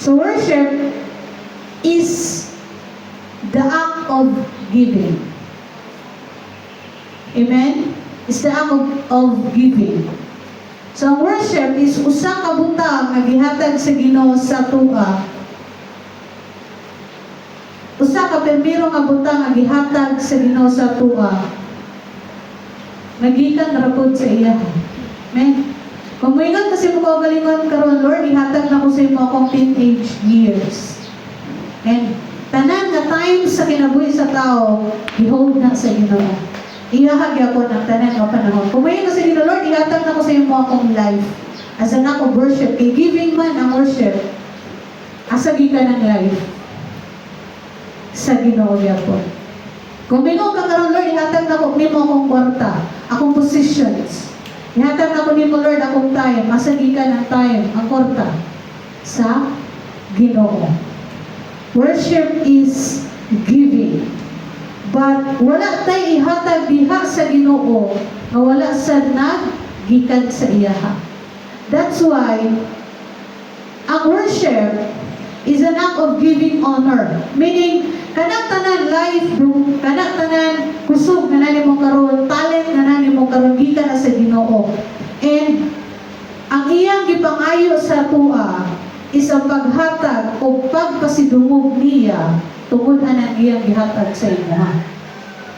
So worship is the act of giving. Amen? It's the act of giving. So ang worship is usa ka butang nga gihatag sa Ginoo sa tuwa. Usa ka permiro nga butang nga gihatag sa Ginoo sa tuwa. Nagikan ra pud sa iya. Amen? Kung moingon kasi mo kaugalingon karon, Lord, ihatag na ko sa imo akong teenage years. And tanan nga time sa kinabuhi sa tao, behold na sa Ginoo. Ihahagi ako ng tanan nga panahon. Kung moingon kasi Ginoo, Lord, ihatag na ko sa imo akong life as an act of worship. Kay giving man ang worship, asagi ka ng life sa Ginoo gyapon. Kung moingon ka karon, Lord, ihatag na ko nimo akong kwarta, akong positions. Ihatag na ko nimo, Lord, akong time, masagi ka ng time, ang kwarta sa Ginoo. Worship is giving. But wala tay ihatag diha sa Ginoo nga wala sad naggikan sa iyaha. That's why ang worship is an act of giving honor. Meaning, kanang tanan life, kanang tanan kusog nga nani mo karon, talent nga nani mo karon gikan na sa Ginoo. And ang iyang gipangayo sa tuwa is ang paghatag o pagpasidungog niya tungod anang iyang gihatag sa imo.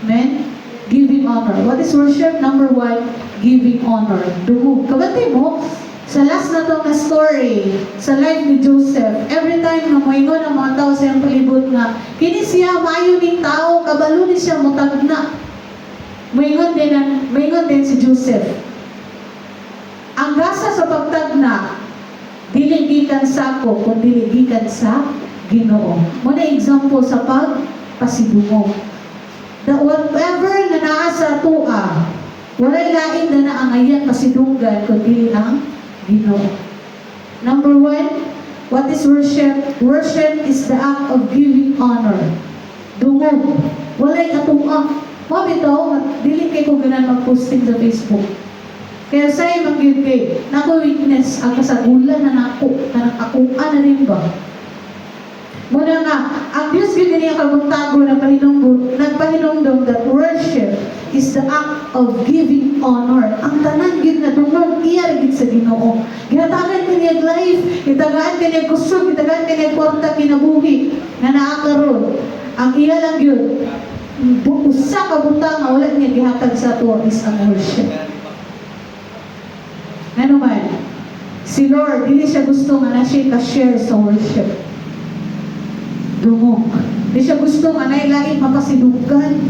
Amen? Giving honor. What is worship? Number 1, giving honor. Dungog. Kabantay mo, sa last na to na story, sa life ni Joseph, every time na moingon ang mga tao sa iyang palibot nga, kini siya maayo ning tao, kabalo ni siya mutagna. Moingon din si Joseph. Ang gasa sa pagtagna, dili gikan sa ako, kundi gikan sa Ginoo. Muna example sa pagpasidungog. That whatever na naa sa tuwa, walay lain na na ang ayan pasidunggan, kundi ang Ginoo. Number 1, what is worship? Worship is the act of giving honor. Dungog. Walay atunga. Mabitaw, dili kay ko ganan mag-posting sa Facebook. Kaya sa'yo mag-give kay, nako weakness, ang kasagulan na nako, akong na rin ba? Muna nga, ang Diyos yun niya kaguntago na nagpahinungdong that worship is the act of giving honor. Ang tanan yun na dungog, iya rin sa Ginoo. Ginatagan ka niya life, itagaan ka niya kusog, itagaan ka niya kwarta kinabuhi, na naakaroon. Ang iya lang yun, usa ka butang nga wala niya gihatag sa tuwa is ang worship. Ano man, si Lord, hindi siya gusto nga na siya ka-share sa worship. Dungog. Hindi siya gusto nga nailain mapasidugan.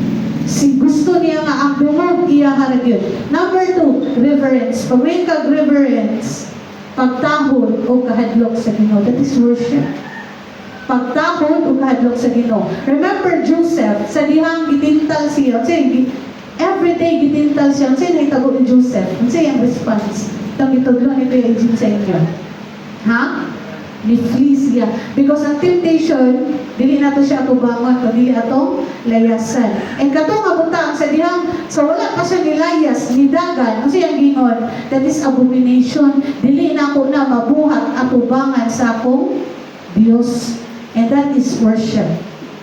Si gusto niya nga ang dungog iya harag yun. Number 2, reverence. Pag may kag-reverence, pagtahod o kahadlok sa Ginoo. That is worship. Pagtahod o kahadlok sa Ginoo. Remember Joseph, sa dihang gitintal siya. Every day gitintal siya. Kasi naitago ni Joseph. Kasi yung response. Itong itudlo nito yung agent sa inyo. Ha? Ni-flee siya. Because ang temptation, dili na to siya atubangan, dili atong layasan. And katong abutang sa dihang, so wala pa siya nilayas, nidagan, kasi ang gingon, that is abomination. Dili na ako na mabuhat atubangan sa akong Diyos. And that is worship.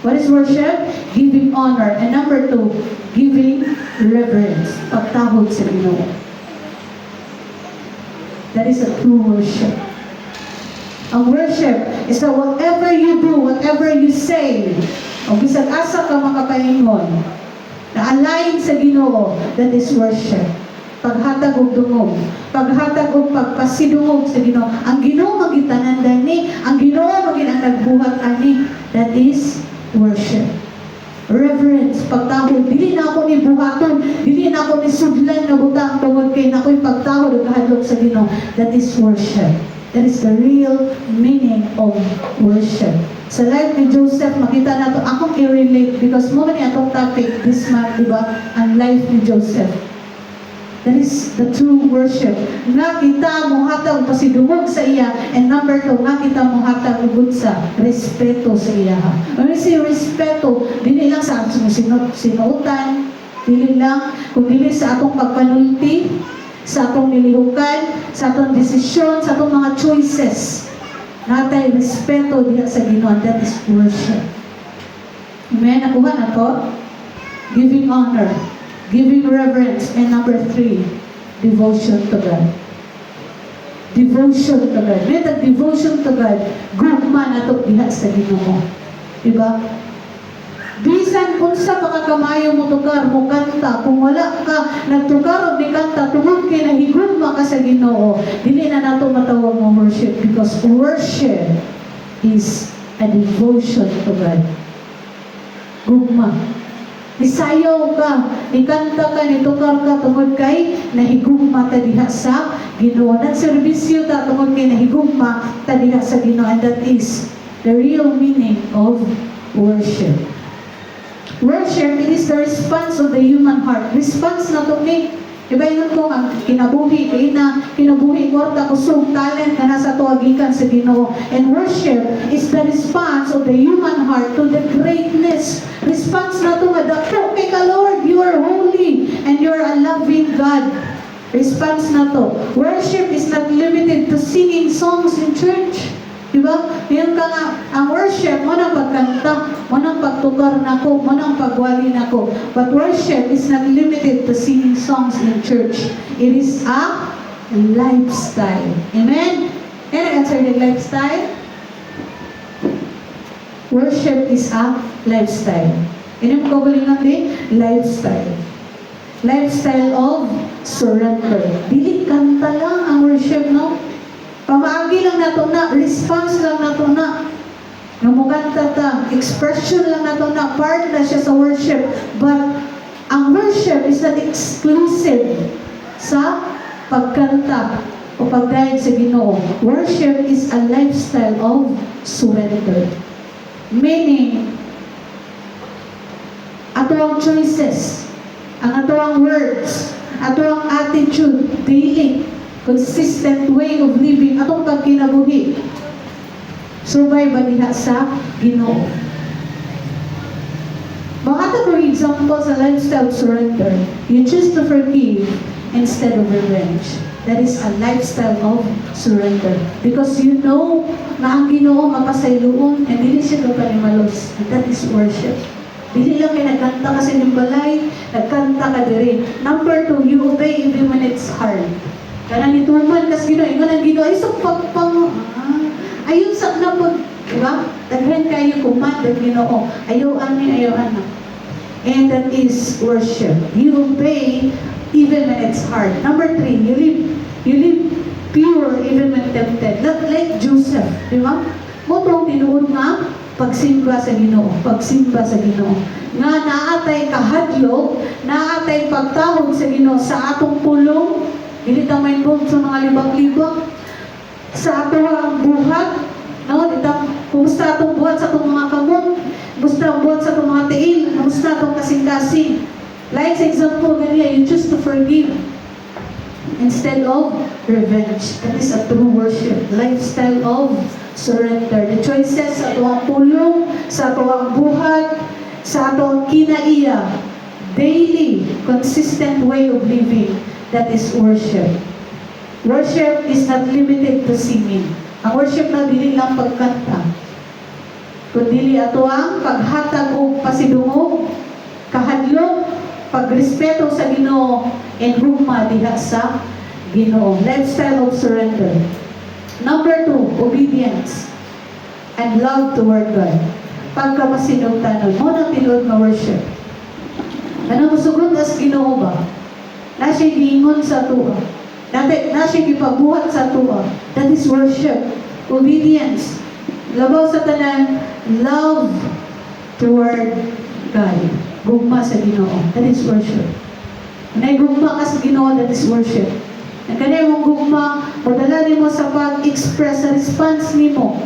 What is worship? Giving honor. And number 2, giving reverence. Pagtahod sa Ginoo. That is a true worship. Ang worship is that whatever you do, whatever you say, o bisag asa ka makapaingon, na align sa Ginoo, that is worship. Paghatag og dungog, paghatag og pagpasidungog sa Ginoo. Ang Ginoo magitanan dani, ang Ginoo magin ang nagbuhat ani, that is worship. Reverence, pagtahod, dili na ako ni buhaton, dili na ako ni sudlan na butang tungod kay nako'y pagtahod o kahadlok sa Ginoo. That is worship. That is the real meaning of worship. Sa life ni Joseph, makita na to, akong i-relate because mo ni atong topic this month, diba? Ang life ni Joseph. That is the true worship. Nga kita mo hatag pasidungog sa iya, and number 2, nga kita mo hatag ugod sa respeto sa iya. When we say respeto, dili lang sa sinuotan, dili lang, kung dili sa atong pagpanulti, sa atong nilihukan, sa atong desisyon, sa atong mga choices. Natay respeto diha sa Ginoo, and that is worship. Amen? Nakuha na to? Giving honor, giving reverence, and number 3, devotion to God. Devotion to God. May devotion to God, gugma na to diha sa Ginoo. Diba? Bisan unsa pa ka kamayo mo tukar mo kanta, kung wala ka nagtukar og ni kanta tungod kay nahigugma ka sa Ginoo, dili na nato matawag mo worship, because worship is a devotion to God. Gugma. Isayaw ka, ikanta ka, nitukar ka tungod kay nahigugma ta diha sa Ginoo. Nagserbisyo ta tungod kay nahigugma ta diha sa Ginoo, and that is the real meaning of worship. Worship, it is the response of the human heart. Response na to ni. Diba yun ko, ang kinabuhi, kinabuhi ko, kusog talent na nasa tuwagikan sa Ginoo. And worship is the response of the human heart to the greatness. Response na to nga, dako kay ka Lord, you are holy, and you are a loving God. Response na to. Worship is not limited to singing songs in church. Diba? Ngayon ka nga, ang worship, mo nang pagkanta, mo nang pagtukar na ko, mo nang pagwali na ko. But worship is not limited to singing songs in church. It is a lifestyle. Amen? Can I answer the lifestyle? Worship is a lifestyle. Ini mo kagulingan din? Lifestyle. Lifestyle of surrender. Dili kanta lang ang worship, no? Pamaagi lang nato na, response lang nato na. Namuganta ta, expression lang nato na, part na siya sa worship. But ang worship is not exclusive sa pagkanta o pagdayeg sa Ginoo. Worship is a lifestyle of surrender. Meaning, ato ang choices, ang ato ang words, ato ang attitude, daily, consistent way of living, atong pagkinabuhi, subay ba diha sa Ginoo. Mga for example sa lifestyle surrender, you choose to forgive instead of revenge. That is a lifestyle of surrender. Because you know na ang Ginoo mapasayloon, and dili siya kapanimalos. And that is worship. Dili lang kay nagkanta ka sa inyong balay, nagkanta ka diri. Number 2, you obey even when it's hard. Kanang ituman kas Ginoo, ingon ang Ginoo, isang pagpang, ayun sa napod, diba? Daghan kayo command ang Ginoo, ayaw na. And that is worship. You obey even when it's hard. Number 3, you live pure even when tempted. Not like Joseph, diba? Motong tinuod nga, pagsimba sa Ginoo, pagsimba sa Ginoo. Nga naatay kahadlok, naatay pagtahog sa Ginoo sa atong pulong, dili ta may sa mga libang-libang, sa ato ang buhat, no? Kumusta atong buhat sa atong mga kamot, kumusta ang buhat sa atong mga tiil, kumusta atong kasing-kasing. Like sa example, ganyan, you choose to forgive instead of revenge. That is a true worship. Lifestyle of surrender. The choices sa ato ang pulong, sa ato ang buhat, sa ato ang kinaiya, daily, consistent way of living. That is worship. Worship is not limited to singing. Ang worship na dili lang pagkanta, kundi ato ang paghatag og pasidungog, kahadlok, pagrespeto sa Ginoo, and hugma diha sa Ginoo. Lifestyle of surrender. Number 2, obedience and love toward God. Pagkapasinugtanon, mo nang tinuod nga worship. Ano musugod as Ginoo ba? Na siya giingon sa tuwa. Na siya gipabuhat sa tuwa. That is worship. Obedience. Labaw sa tanan, love toward God. Gugma sa Ginoo. That is worship. Nay gugma ka sa Ginoo, that is worship. Ang kanay mong gugma, madala nimo sa pag-express sa response nimo.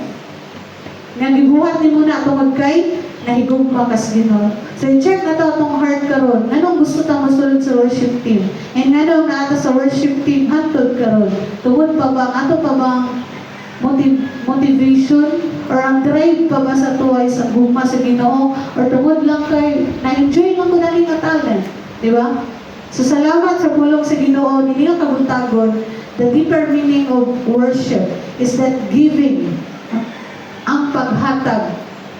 Nga gibuhat nimo na tungod kay nahigugma ka sa Ginoo. So check na to atong heart karon. Anong gusto ta masulod sa worship team? And anong naata sa worship team hantod karon? Tungod pa ba ato pa bang motivation or ang drive pa ba sa tuwa sa gugma sa Ginoo, or tungod lang kay na-enjoy lang ko namin ka talent, di ba? So salamat sa pulong sa Ginoo ninyo kabuntagon. The deeper meaning of worship is that giving, ang paghatag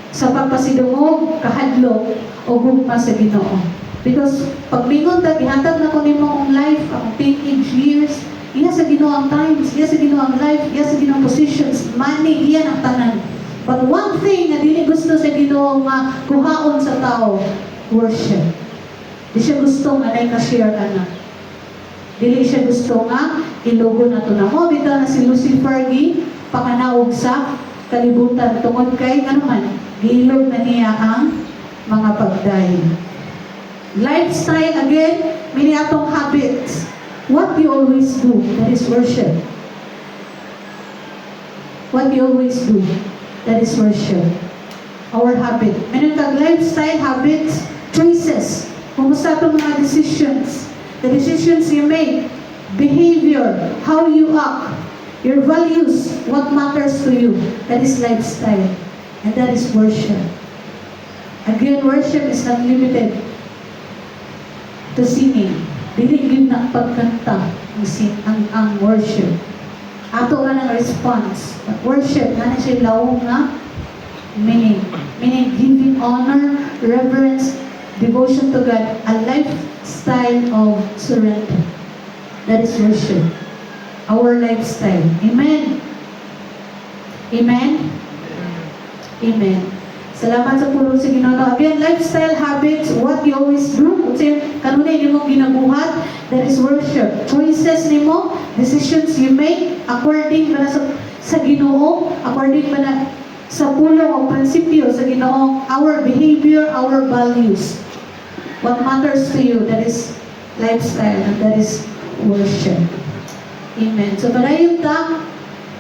sa pagpasidungog, kahadlok o gugma sa Ginoo. Because pag mingon ta gihatag na ko nimo ang life, ang teenage years, iya sa Ginoo ang times, iya sa Ginoo ang life, iya sa Ginoo ang positions, money, iya ang tanan. But one thing na dili gusto sa Ginoo nga kuhaon sa tao, worship. Di siya gusto nga na ka-share ka na. Dili siya gusto nga ilugo na to na mo. Bitaw na si Lucifer pakanaog sa kalibutan tungod kay ano man, gilog na niya ang mga pagdayon. Lifestyle again, mini atong habits. What you always do, that is worship. What you always do, that is worship. Our habit. Meron kag lifestyle, habits, choices. Kumusta itong mga decisions? The decisions you make, behavior, how you act, your values, what matters to you. That is lifestyle. And that is worship. Again, worship is not limited to singing. Dili yun na pagkanta ang worship. Ato na ng response. But worship, na siya lawong nga meaning. Meaning giving honor, reverence, devotion to God, a lifestyle of surrender. That is worship. Our lifestyle. Amen. Amen. Amen. Salamat sa pulong sa Ginoo. Again, lifestyle habits, what you always do. Kasi kanunay nimo ginabuhat, that is worship. Choices nimo, decisions you make according ba na sa Ginoo, according ba na sa pulong o prinsipyo sa Ginoo, our behavior, our values. What matters to you, that is lifestyle, and that is worship. Amen. So, parayon ta,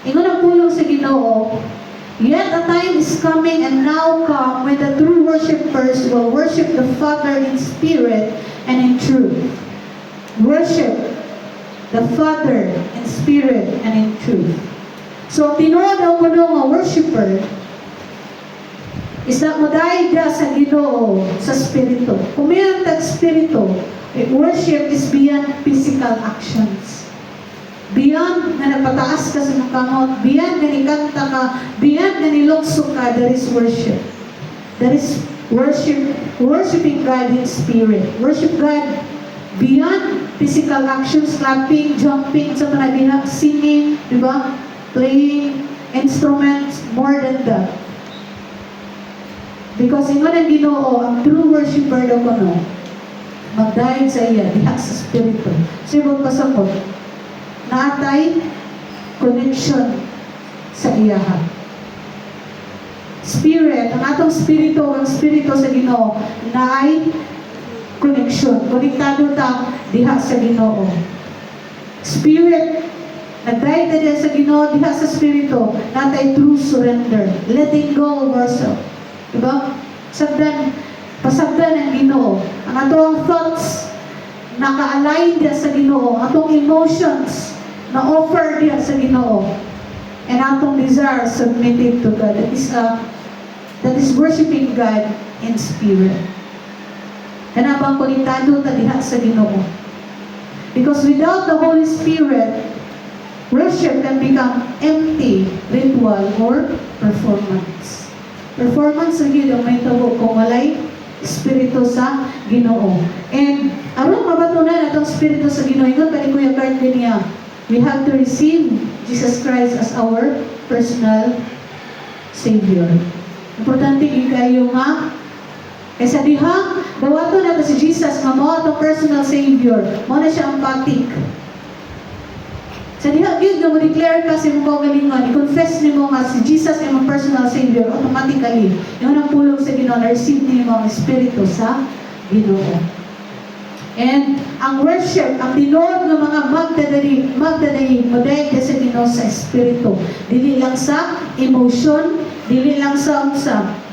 ingon ang pulong sa Ginoo, yet a time is coming and now come when the true worshipers will worship the Father in spirit and in truth. Worship the Father in spirit and in truth. So, tinuod ang kuno nga worshiper, is that moday da sa Ginoo sa spirito. Kung mayroon tag spirito, worship is beyond physical actions. Beyond na nagpataas ka sa mukamot, beyond na nikanta ka, beyond na nilokso ka, there is worship. There is worshiping God in spirit. Worship God beyond physical actions, clapping, jumping, sa mga singing, di ba? Playing instruments, more than that. Because ingon ang Ginoo, ang true worshiper daw kuno, magdayeg sa iya, diha sa spirito. So yung pasapot, naatay connection sa iyaha. Spirit, ang atong spirito, ang spirito sa Ginoo, naay connection. Konektado ta diha sa Ginoo. Spirit, nagdayeg ta diha sa Ginoo, diha sa spirito, natay true surrender. Letting go of ourselves. Diba? Pasagdan ang Ginoo. Ang atong thoughts, naka-align diya sa Ginoo. Atong emotions, na-offer diya sa Ginoo. And atong desire, submitted to God. That is worshiping God in spirit. Kanabang konektado ta diha sa Ginoo. Because without the Holy Spirit, worship can become empty, ritual, or performance. Performance sa Ginoo may tawag kung walay espiritu sa Ginoo. And aron mabatunan atong espiritu sa Ginoo, ingon pa ni Kuya Kurt niya, we have to receive Jesus Christ as our personal Savior. Importante kayo nga kaysa diha dawato na si Jesus nga mao atong personal Savior. Mao na siya ang patik. Sa diha gyud nga mo-declare ka sa imong kaugalingon, i-confess nimo nga si Jesus ay imong personal Savior, automatically yung ang pulong sa Ginoo, na-receive nimo ang Espiritu sa Ginoo. And ang worship, ang tinuod ng mga magdadayig, modayig sa Ginoo sa Espiritu. Dili lang sa emotion, dili lang sa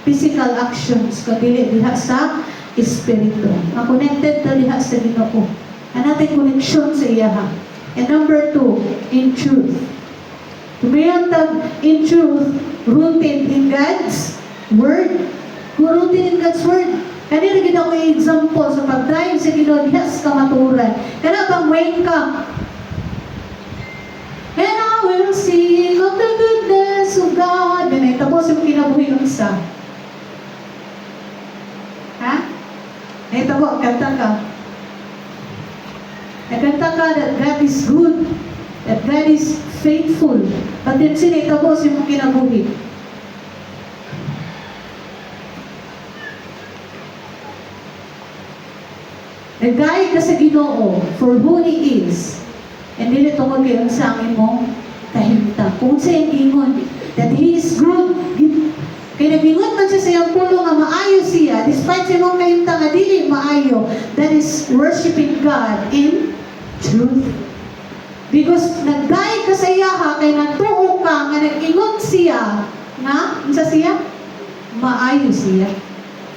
physical actions, kundi diha sa Espiritu. Connected na diha sa Ginoo. Ang natin connection sa iyaha. And number 2, in truth. Mayroon tag in truth, rooted in God's Word. Kung rooted in God's Word, Kanina gid ako example sa pagdayon sa Ginoo diha sa kamaturan. Kana bang wake up? And I will sing of the goodness of God. Ganay, tapos yung kinabuhi unsa. Ha? Nahitabo, kanta ka. Nagkanta ka that God is good, that God is faithful. But then sinitabo yung kinabuhi. Nagdahil ka sa Ginoo for who He is. And dili tungod kayo sa imong kahimtang. Kung sa iyang ingon, that He is good. Kaya nagingon man siya sa iyang pulo nga maayo siya, despite sa imong kahimtang nga dili maayo, that is worshiping God in truth. Because nagdahil ka sa iyaha, kay natuo ka, nga nag-ingon siya, nga, unsa siya? Maayo siya.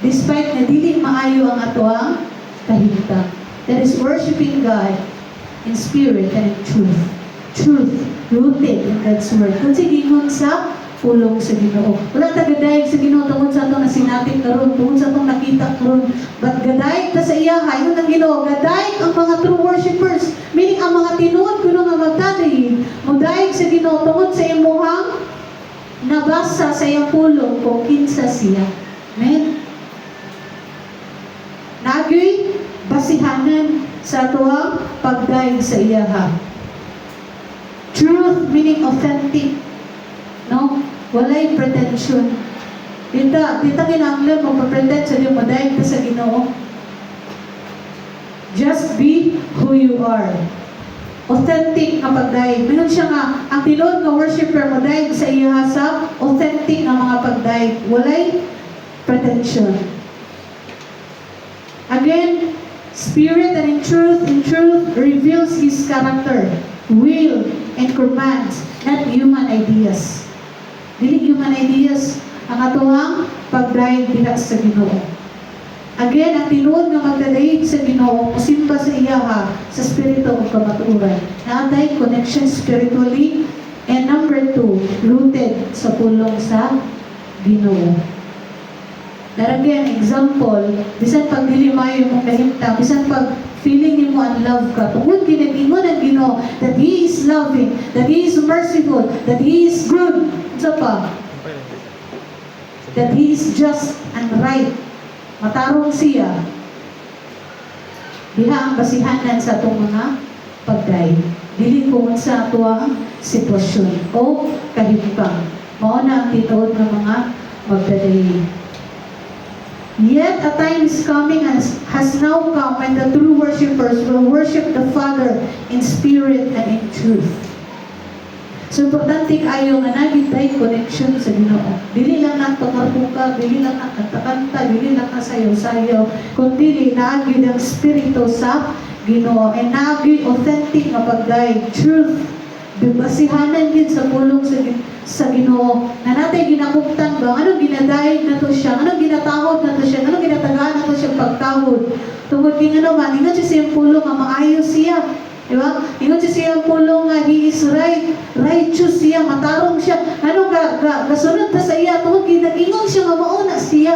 Despite na dili maayo ang atoang kahimtang. That is worshiping God in spirit and in truth. Truth, rooted in God's word. Kung sigingon sa pulong sa Ginoo. Wala ta gadayeg sa Ginoo tungod sa atong nasinatin karon, tungod sa atong nakita karon. But gadayeg ta sa iya, ingon ang Ginoo, gadayeg ang mga true worshipers, meaning ang mga tinuod kuno nga magdadayeg, magdayeg sa Ginoo tungod sa imuhang nabasa sa iyang pulong kung kinsa siya. Amen. Nagyoy basihanan sa atuang pagdayeg sa iyaha. Truth meaning authentic. No? Walay pretension. Dita kinahanglan mo pa-pretend sa Ginoo, madayeg ka sa Ginoo. Just be who you are. Authentic na pagdayeg. Minun siya nga, ang tinuod nga worshiper madayeg sa iya sa authentic na mga pagdayeg. Walay pretension. Again, spirit and in truth reveals His character, will, and commands, not human ideas. Dili human ideas ang atoang pagdayeg diha sa Ginoo. Again, ang tinuod nga magdadayeg sa Ginoo, musimba sa iyaha sa spirito ug kamatuoran. Naatay connection spiritually, and number 2, rooted sa pulong sa Ginoo. That again, example, bisan pag dili maayo mong kahimtang, bisan pag feeling mo unloved ka, tungod ginag-ingon ang Ginoo that He is loving, that He is merciful, that He is good. Isa pa, that He is just and right. Matarong siya. Diha ang basihanan sa itong mga pagdayeg. Dili kung sa ato ang sitwasyon o kahimtang. Mao na ang tinuod ng mga magdadayeg. Yet a time is coming and has now come when the true worshipers will worship the Father in spirit and in truth. So, importante kayo nga nagitay connection sa Ginoo. Dili lang na tumarbuka, dili lang na kanta-kanta, dili lang na sayo-sayo, kundi naagid ang spirito sa Ginoo. And naagid authentic na pagdayeg, truth, basihanan din sa pulong sa Ginoo. Na natin ginakuptan ba? Anong ginadayeg na to siya? Anong ginatawod na to siya? Anong ginatagaan na to siya pagtawod? Tungod din ano man, ingat siya siyang pulong nga maayos siya. Diba? Ingat siya siyang pulong nga he is right, righteous siya, matarong siya. Ano kasunod ta sa iya? Tungod ginag-ingon siya nga mauna siya.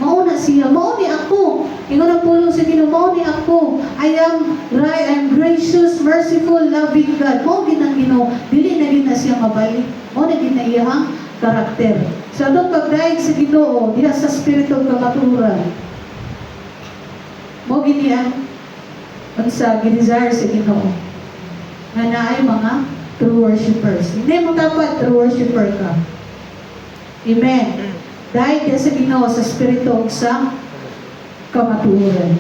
Mauna siya. Mauni ako. Ingon ang pulong sa Ginoo, mauni ako. I am right, I am gracious, merciful, loving God. Mauni ng Ginoo. Dili na gid na siya mabalik. Mauni gid na iyang karakter. So atong pagdayeg sa Ginoo diha sa spiritual kamaturan. Mo gid yan unsa ginizar sa Ginoo. Nga naay mga true worshipers. Hindi mo dapat true worshipper ka. Amen. Dahil sa Ginoo sa spirito ug sa kamatuoran.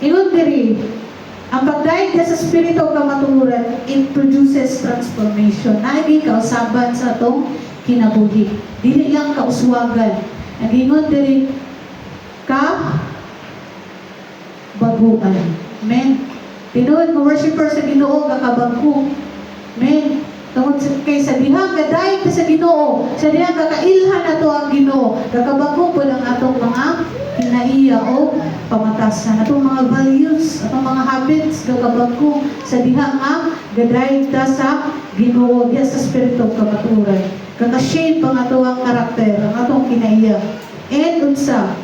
Ingon diri, ang pagdayeg sa spirito ug kamatuoran, it produces transformation. Naay kausaban sa atong kinabuhi. Dili lang kauswagan. Ang ingon diri baguan. Amen. Tinuod mo worshiper sa Ginoo kakabagko. Amen. Tungod kay sa diha gadayeg sa Ginoo, sa diha kakailhan nato ang Ginoo, kakabago po ang atong mga kinaiya o pamatasan, atong mga values, atong mga habits kakabago sa diha nga gadayeg ta sa Ginoo diha sa spirito kamatuoran. kaka-shape ang atuang karakter, ang atuang kinaiya. And unsa,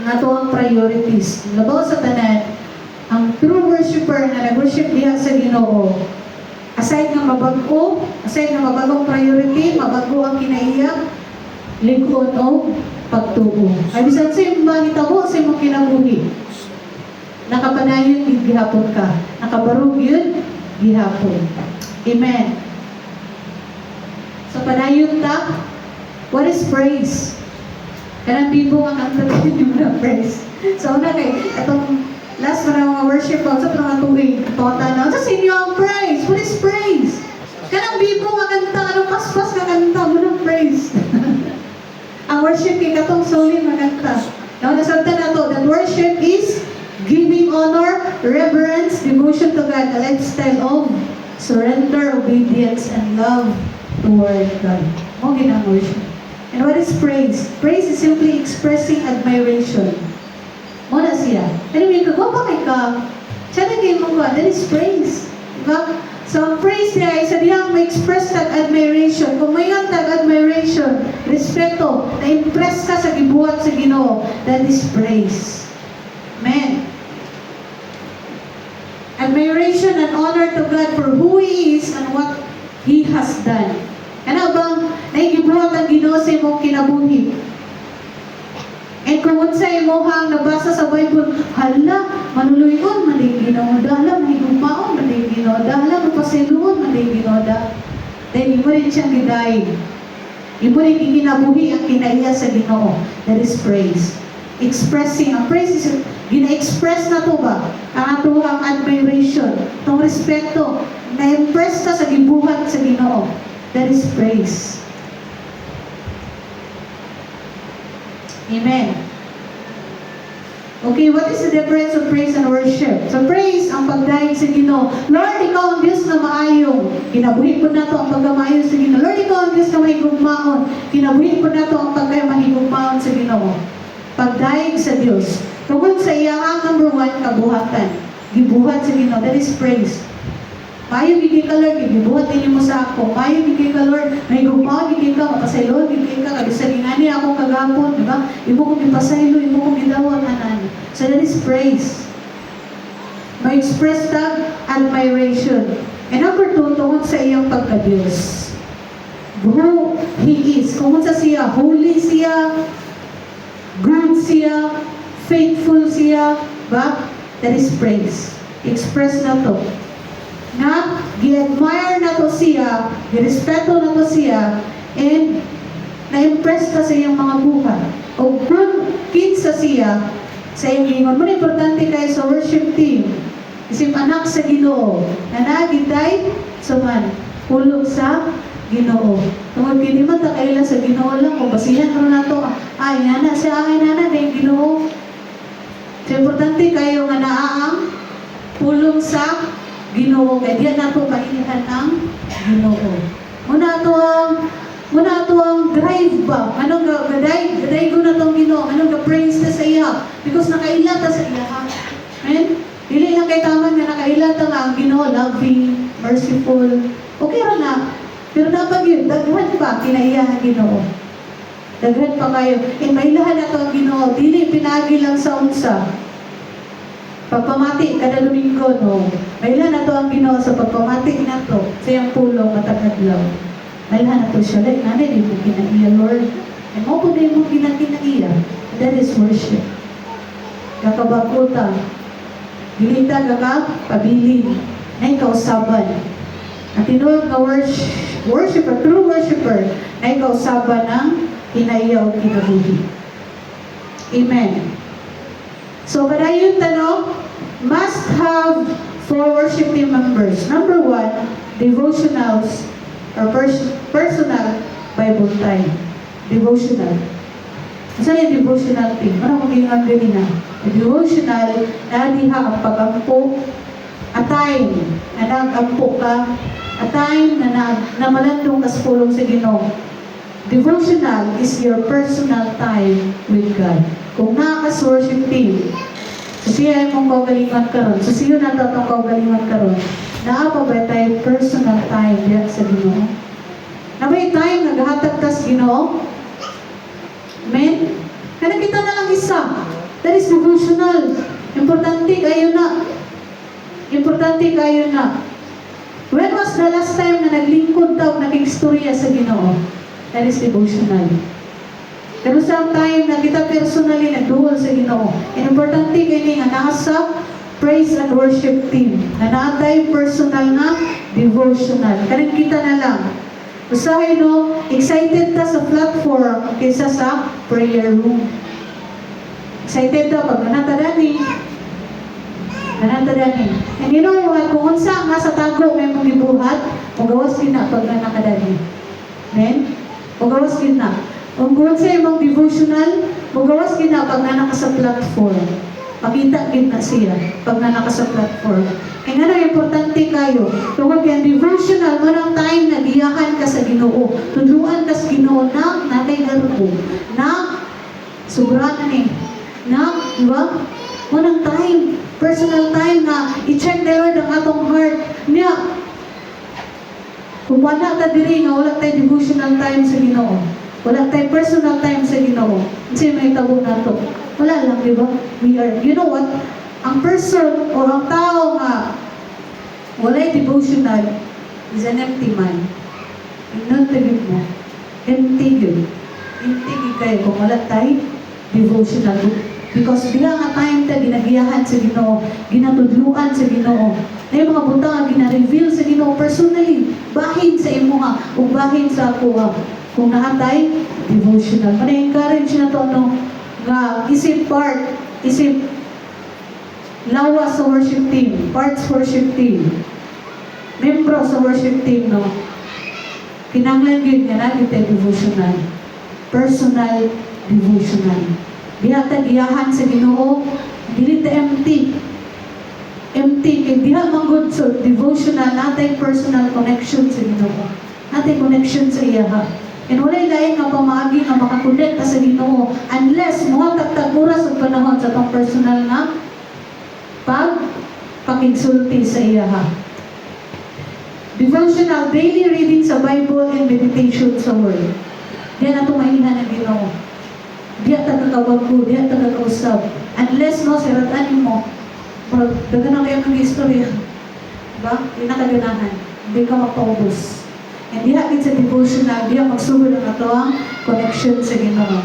ang atuang priorities. Labaw sa tanan, ang true worshiper na nag-worship diha sa Ginoo, aside nga mabagong priority, mabago ang kinaiya, ligon o pagtuo. Ay bisan sa imong mahitabo sa imong kinabuhi, nakapanayon yun gihapon ka, nakabarog yun gihapon. Amen. So panayon ta, what is praise? Kanang bibo nga kanta yung na praise. So una kay atong last para mga worship sa mga tuwing tawatan sa inyo ang praise. What is praise? Kanang bibo nga kanta, anong paspas nga kanta mo ng praise. Ang worship kay katong solid maganta. Now, nasabta na to, that worship is giving honor, reverence, devotion to God, a lifestyle of surrender, obedience, and love toward God. Mo ginang worship. And what is praise? Praise is simply expressing admiration. Mo na siya. Anyway, kagwapa kay ka, siya na kayo mo ka, that is praise. Diba? So, ang praise niya ay sa diyang ma-express tag admiration. Kung mayon tag admiration, respeto, na-impress ka sa gibuhat sa Ginoo, that is praise. Amen. Admiration and honor to God for who He is and what He has done. Ano bang naigibuhat ang Ginoo sa imong kinabuhi? And kung unsa imohang nabasa sa Bible, hala, manuluyon, maling Ginoo, hala, mahigugmaon, maling Ginoo, hala, mapasiluon, maling Ginoo, then imo rin siyang gidaig. Imo rin ikinabuhi ang kinaiya sa Ginoo. That is praise. Expressing, ang praise is, gina-express na to ba? Ang atuhang admiration, itong respeto, na-impress ka sa gibuhat sa Ginoo. That is praise. Amen. Okay, what is the difference of praise and worship? So praise, ang pagdaig sa Ginoo. Lord, ikaw ang Diyos na maayong. Kinabuhi po na to ang pagkamayon sa Ginoo. Lord, ikaw ang Diyos na mahigugmaon. Kinabuhi po na to ang pagkamahigugmaon sa Ginoo. Pagdaig sa Diyos. Tungkol sa iyang number one, kabuhatan. Gibuhat sa Ginoo. That is praise. Mayo gigay ka, Lord, gibuhat din mo sa ako. Mayo gigay ka, Lord, may gumawa gigay ka, mapasaylo gigay ka, kabisalingani akong kagapon, di ba? Imo kong ipasaylo, imo kong gidawang anan. So that is praise. Ma-express tag admiration. And number two, tungkol sa iyang pagka-Diyos. Who He is. Kung sa siya, holy siya, good siya, faithful siya, ba? That is praise. Express na to. Na gi-admire na to siya, gi-respeto na to siya, and na-impress ka sa iyang mga buhay. O kung kinsa siya, sa iyong ingon. Muna importante kayo sa worship team. Isip anak sa Ginoo, na nagitay suman, hulog sa Ginoo. Tungod kini man ta kaila sa Ginoo lang, o basihan ro na to, ay nana, sa ay nana, na yung Ginoo. So importante kayo nga naaang hulog sa Ginoo, kaya diyan na po kailihan ang Ginoo. Muna to ang drive ba? Anong gaday ko na tong Ginoo? Anong ga-praise na sa iya? Because nakaila ta sa iya. Amen? Dili lang kay taman nga nakaila ta nga ang Ginoo, loving, merciful. Okay ra na. Pero dapat yun, daghan pa kinaiya ang Ginoo. Daghan pa kayo. Mailahan na to ang Ginoo. Dili pinagi lang sa unsa. Pagpamati kada Domingo, no? Mailan na to ang Ginoo sa pagpamati na to sa iyang pulong matag-adlaw. Mailan na to siya. Like, nanay, di mo kinaiya, Lord. E mo po di mo kinaiya. That is worship. Kakabakuta. Gilita ka pabilin. Na ikausaban. Ang tinuod nga worshiper, true worshiper, na ikausaban ng kinaiya o kinabuhi. Amen. So, padayon tanong, must have 4 worship team members. Number 1, devotionals or personal Bible time. Devotional. Saan yung devotional team? Ano kung yung gani na? Devotional, nadiha ang pag-ampo, a time na nag-ampo ka, a time na namalandong ka sa pulong sa Ginoo. Devotional is your personal time with God. Kung nakaka-worship team, so siya mong kaugalingan karon, so siya na tatong kaugalingan karon, naapa ba tayo personal time diyan sa Ginoo? Na may time time naghatag ka sa Ginoo? Amen? Kaya kita na lang isa. That is devotional. Importante kayo na. Importante kayo na. When was the last time na naglingkod daw, nag-istorya sa Ginoo? That is devotional. Pero sa time na kita personally nagduol sa Ginoo, importante kayo nga nasa praise and worship team. Na naatay personal nga devotional. Kaya kita na lang. Usahay no, excited ta sa platform kaysa sa prayer room. Excited ta pag nanatadani. Nanatadani. And you know what, kung unsa nga sa tago may mong gibuhat, magawas din na pag nanakadani. Amen? Magawas din na. Kung unsa imong devotional, magawas din na pag nanaka sa platform. Makita din na siya pag nanaka sa platform. Kaya nga importante kayo. Tungkol kaya devotional, marang time na giyahan ka sa Ginoo. Tudluan ka sa Ginoo na natay garupo. Na sobrahan ni. Na, di ba? Marang time. Personal time na i-check the Lord ang atong heart. Niya, kung wala ta diri nga, wala tayo devotional time sa Ginoo. Wala tayo personal time sa Ginoo. Kasi may tabo na to. Wala lang, di ba? We are, you know what? Ang person o ang tao nga walay devotional is an empty man. Inon tagid mo. Empty yun. Empty yun kayo kung wala tayo devotional. Because bila nga time ta ginagiyahan sa Ginoo, ginatudluan sa Ginoo. Na yung mga butang nga gina-reveal sa Ginoo personally. Bahin sa imo nga o bahin sa ako nga. Kung naatay devotional. Mana-encourage na to no nga isip part, isip lawa sa worship team, parts worship team, membro sa worship team, no? Kinanglan yun nga natin tayo devotional. Personal devotional. Diha tagiyahan sa Ginoo, dili ta empty. Empty, kaya diha manggod sa devotional, natay personal connection sa Ginoo. Natay connection sa iyaha. And walay lain nga pamaagi nga makakonect sa Ginoo unless muhatag oras sa panahon sa tong personal nga pakigsulti sa iyaha. Devotional, daily reading sa Bible and meditation sa Word. Diyan na tumahihan ng Ginoo. Diyan tagakawag ko, diyan tagakausap. Unless no, siratan mo, dagan na kayo ng istorya. Diba? Hindi na kaganahan. Hindi ka mapaubos. And diha din sa devotional, diha magsugod ang ato ang connection sa Ginoo.